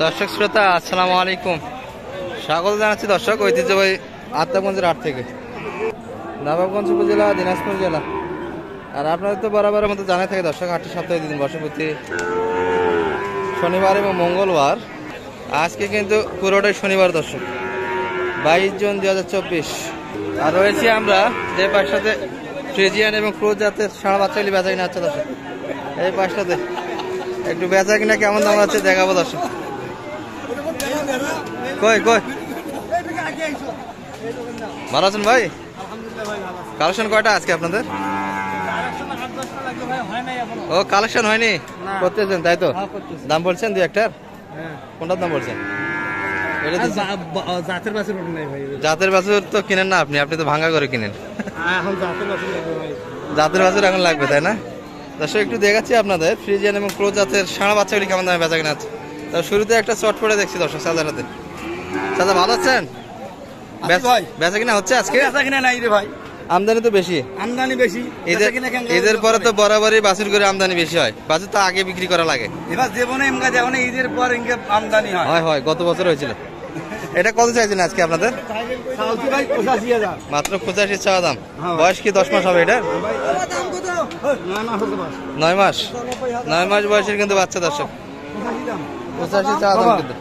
দর্শক শ্রোতা আসসালামু আলাইকুম, স্বাগত জানাচ্ছি দর্শক ঐতিহ্যবাহী আত্মাগঞ্জের হাট থেকে, নবাবগঞ্জ উপজেলা, দিনাজপুর জেলা। আর আপনাদের তো বরাবরের মতো জানাই থাকে দর্শক, হাটটি সপ্তাহে দিন বসে প্রতি শনিবার এবং মঙ্গলবার। আজকে কিন্তু পুরোটাই শনিবার দর্শক, 22 জুন 2024। আর রয়েছি আমরা যে পাশটাতে ফ্রিজিয়ান এবং ক্রুজ জাতের ষাঁড় বাচ্চাগুলি বেচা কিনা হচ্ছে দর্শক। এই পাশটাতে একটু বেচা কিনা কেমন দাম আছে দেখাবো দর্শক। কই কই ভালো আছেন ভাই? কালেকশন কয়টা আজকে আপনাদের? ও কালেকশন হয়নি, করতেছেন তাই তো? দাম বলছেন দুই একটার? কোনটার দাম বলছেন? জাতের বাছুর তো কিনেন না আপনি, আপনি তো ভাঙা করে কিনেন। জাতের বাছুর এখন লাগবে তাই না দর্শক? একটু দেখাচ্ছি আপনাদের ফ্রিজিয়ান এবং ক্রোজ জাতের ষাঁড় বাচ্চাগুলি কেমন দামে বেচা কিনা আছে। তো শুরুতে একটা চট পড়ে দেখছি দর্শক সাজারাতে। চাচা ভালো আছেন? বেচা কিনা হচ্ছে আজকে? বেচা কিনা নাই রে ভাই, আমদানি তো বেশি। আমদানি বেশি, ঈদের পরে তো বরাবরই বাছুর করে আমদানি বেশি হয়, বাছুর তো আগে বিক্রি করা লাগে। এবার জীবনে এমকা যেমন ঈদের পর এমকে আমদানি হয়। হয় হয়, গত বছর হয়েছিল। এটা কত চাইছেন আজকে আপনাদের? মাত্র 85 চাওয়া দাম। বয়স কি 10 মাস হবে এটা? 9 মাস। 9 মাস বয়সের কিন্তু বাচ্চা দর্শক, 85 চাওয়া দাম কিন্তু।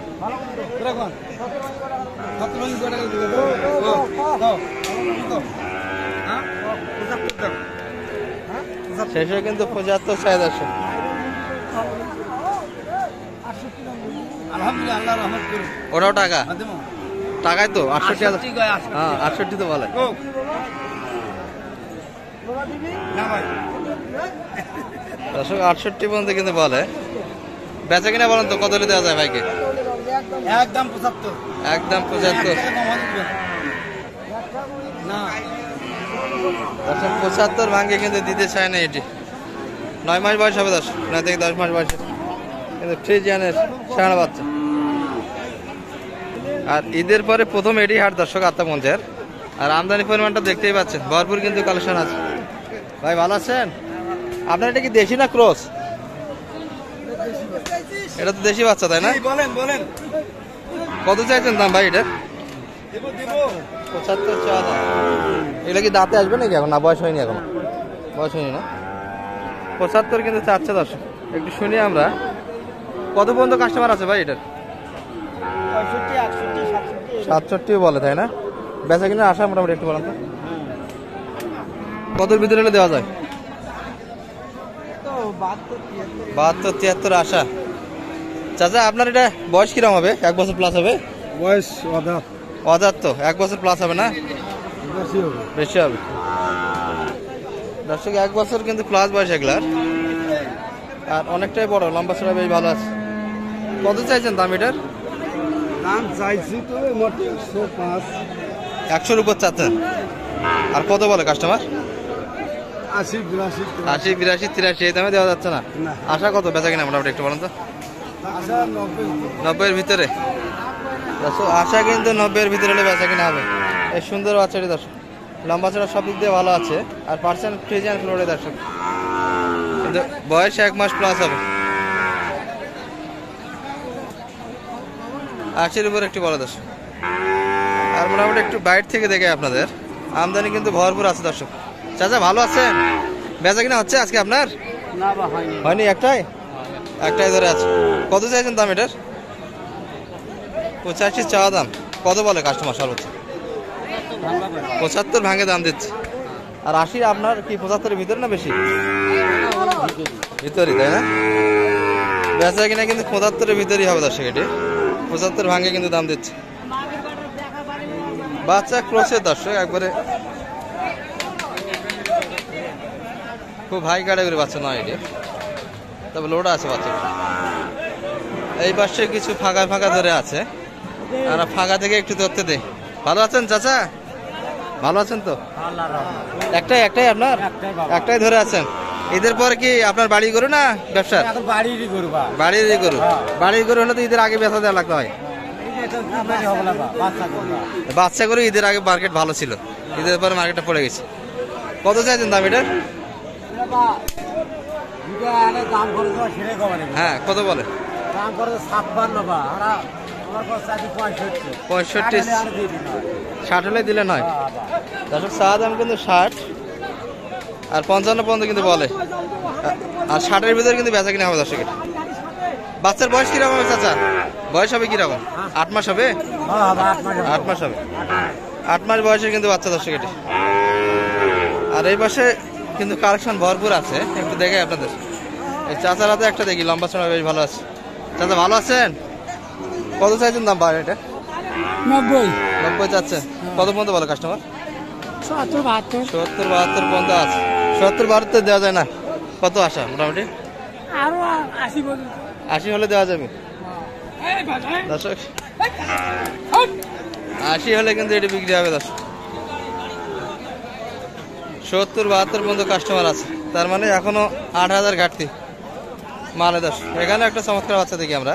শেষে কিন্তু 75 চাই দর্শক। ওটাও টাকা, টাকায় তো 68। হ্যাঁ 68 তো বলে দর্শক, 68 পর্যন্ত কিন্তু বলে। বেচা কিনা বলেন তো কত হলে দেওয়া যায় ভাইকে? একদম 75। একদম 75। দর্শক 75 ভাঙে কিন্তু দিতে চায় না। এটি 9 মাস বয়স হবে দর্শক, 9 থেকে 10 মাস বয়সে কিন্তু ফ্রিজিয়ানের ষাঁড় বাচ্চা। আর ঈদের পরে প্রথম এটি হাট দর্শক আত্মাগঞ্জের। আর আমদানি পরিমাণটা দেখতেই পাচ্ছেন, ভরপুর কিন্তু কালেকশন আছে। ভাই ভালো আছেন? আপনার এটা কি দেশি না ক্রস? এটা তো দেশি বাচ্চা তাই না? বলেন বলেন, কত চাইছেন দাম ভাই এটা? 75 চাওয়া দাম। এগুলো কি দাঁতে আসবে নাকি এখন? না বয়স হয়নি, এখন বয়স হয়নি না। 75 কিন্তু চাচ্ছে দর্শক। একটু শুনি আমরা কত পর্যন্ত কাস্টমার আছে ভাই এটার? 67 বলে তাই না? বেচা কিনা আশা মোটামুটি একটু বলেন তো, কতর ভিতরে হলে দেওয়া যায়? 72 73 আশা। চাচা আপনার এটা বয়স কিরকম হবে? 1 বছর প্লাস হবে? বয়স অদার তো 1 বছর প্লাস হবে না? বেশি হবে দর্শক, 1 বছর কিন্তু প্লাস বয়স এগুলার। আর অনেকটাই বড়, লম্বা চড়া বেশ ভালো আছে। কত চাইছেন দাম এটার? দাম চাইছি তো 100-র উপর চাচ্ছেন। আর কত বলে কাস্টমার? 80 82 83 এই দামে দেওয়া যাচ্ছে না। আশা কত বেচা কিনা মোটামুটি একটু বলেন তো? 90-এর ভিতরে দর্শক, আশা কিন্তু 90-এর ভিতরে হলে বেচা কিনা হবে। এই সুন্দর বাচ্চাটি দর্শক, লম্বা চড়া সব দিক দিয়ে ভালো আছে। আর পার্সেন্ট ফ্রিজিয়ান ফ্লোরে দর্শক, কিন্তু বয়স 1 মাস প্লাস হবে। 80-র উপর একটু বড় দর্শক। আর মোটামুটি একটু বাইরে থেকে দেখে আপনাদের আমদানি কিন্তু ভরপুর আছে দর্শক। চাচা ভালো আছেন? বেচা কিনা হচ্ছে আজকে আপনার? হয়নি, একটাই ধরে আছে। কত চাইছেন দাম এটার? 85 চাওয়া দাম। কত বলে কাস্টমার সর্বোচ্চ? 75 ভাঙে দাম দিচ্ছে। আর 80 আপনার কি 75-এর ভিতরে না বেশি? ভিতরই তাই না? বেচা কিনা কিন্তু 75-এর ভিতরেই হবে দর্শক। এটি 75 ভাঙে কিন্তু দাম দিচ্ছে। বাচ্চা ক্রসের দর্শক, একবারে খুব হাই ক্যাটাগরি বাচ্চা নয় এটি, তবে লোডা আছে বাচ্চা। এই পাশে কিছু ফাঁকা ফাঁকা ধরে আছে, আর ফাঁকা থেকে একটু ধরতে দে। ভালো আছেন চাচা? ভালো আছেন তো? একটাই আপনার? একটাই ধরে আছেন। ঈদের পরে কি আপনার বাড়ি গরু না ব্যবসা? বাড়িরই গরু। বাড়ির গরু হলে তো ঈদের আগে বেচা দেওয়া লাগতে হয়। বাচ্চা গরু ঈদের আগে মার্কেট ভালো ছিল, ঈদের পরে মার্কেটটা পড়ে গেছে। কত চাইছেন দাম এটার? হ্যাঁ, কত বলে? দাম করে 56 বা আমার কাছে আছে 65 60 হলে দিলে নয় দর্শক চা দাম কিন্তু 60 আর 55 পর্যন্ত কিন্তু বলে আর 60 এর ভিতরে কিন্তু বেচা কিনা হবে দর্শক এটা বাচ্চার বয়স কিরকম হবে চাচা বয়স হবে কিরকম 8 মাস হবে 8 মাস হবে 8 মাস বয়সের কিন্তু বাচ্চা দর্শক এটা আর এই পাশে কিন্তু কালেকশন ভরপুর আছে একটু দেখে আপনাদের এই চাচার হাতে একটা দেখি লম্বা চড়া বেশ ভালো আছে চাচা ভালো আছেন কত চাইছেন দাম পার এটা 90 চাচ্ছেন কত পর্যন্ত বলো কাস্টমার 70 72 পর্যন্ত আছে 70 72 দেওয়া যায় না কত আশা মোটামুটি আরো 80 হলে দেওয়া যাবে দর্শক 80 হলে কিন্তু এটি বিক্রি হবে দর্শক 70 72 পর্যন্ত কাস্টমার আছে তার মানে এখনো 8000 ঘাটতি মালে দর্শক এখানে একটা চমৎকার বাচ্চা দেখি আমরা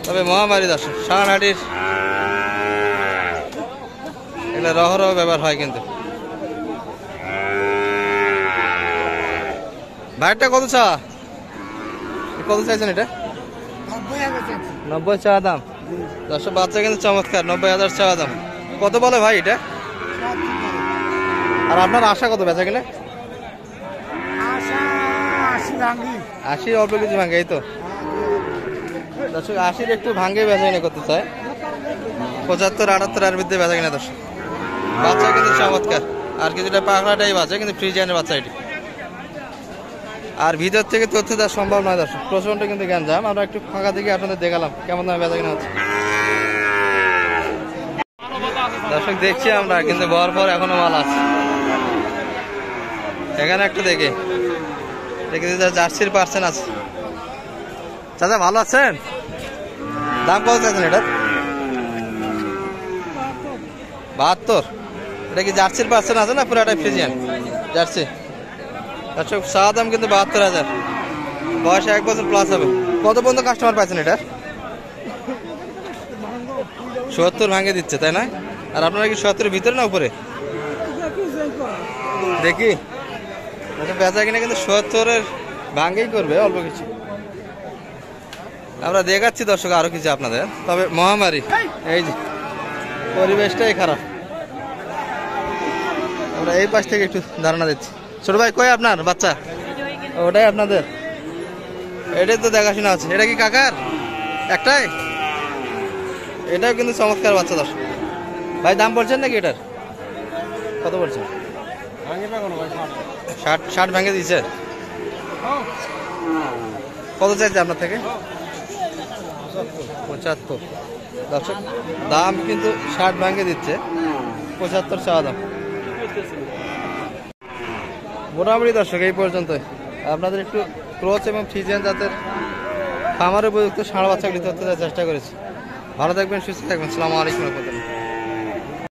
তবে মহামারী দর্শক সারাহাটির এটা রহরহ ব্যাপার হয় কিন্তু ভাইটা কত চা কত চাইছেন এটা 90 চা দাম দর্শক বাচ্চা কিন্তু চমৎকার 90,000 চা দাম কত বলে ভাই এটা আর আপনার আশা কত বেচা কিনা 80 অল্প কিছু ভাঙে এই তো দর্শক 80 একটু ভাঙে বেচা কিনা করতে চায় 75 78 এর মধ্যে বেচা কিনা দর্শক বাচ্চা কিন্তু চমৎকার আর কিছুটা পাকড়াটাই বাচ্চা কিন্তু ফ্রিজিয়ানের বাচ্চা এটি আর ভিতর থেকে তথ্য দেওয়া সম্ভব নয় দর্শক প্রচন্ড কিন্তু গ্যাঞ্জাম আমরা একটু ফাঁকা থেকে আপনাদের দেখালাম কেমন দামে বেচা কিনা হচ্ছে দর্শক দেখছি আমরা কিন্তু বর পর এখনো মাল আছে এখানে একটা দেখে জার্সির পার্সেন্ট আছে চাচা ভালো আছেন দাম কত চাইছেন এটা 72 এটা কি জার্সির পার্সেন্ট আছে না পুরাটাই ফ্রিজিয়ান জার্সি দর্শক চা দাম কিন্তু 72,000 বয়স 1 বছর প্লাস হবে কত পর্যন্ত কাস্টমার পাইছেন এটা 70 ভাঙে দিচ্ছে তাই না আর আপনারা কি 70 ভিতরে না উপরে দেখি বেচা কিনা কিন্তু 70 ভাঙেই করবে অল্প কিছু আমরা দেখাচ্ছি দর্শক আরো কিছু আপনাদের তবে মহামারী এই যে পরিবেশটাই খারাপ আমরা এই পাশ থেকে একটু ধারণা দিচ্ছি ছোট ভাই কই আপনার বাচ্চা ওটাই আপনাদের এটাই তো দেখাশোনা আছে এটা কি কাকার একটাই এটাও কিন্তু চমৎকার বাচ্চা দর্শক ভাই দাম বলছেন নাকি এটার কত বলছেন 60 ভেঙে দিয়েছে কত চাইছে আপনার থেকে 75 দর্শক দাম কিন্তু 60 ভেঙে দিচ্ছে 75 চাওয়া দাম মোটামুটি দর্শক এই পর্যন্ত আপনাদের একটু ক্রস এবং ফ্রিজিয়ান জাতের খামারে উপযুক্ত ষাঁড় বাচ্চাগুলি ধরতে চেষ্টা করেছি ভালো থাকবেন সুস্থ থাকবেন আসসালামু আলাইকুম।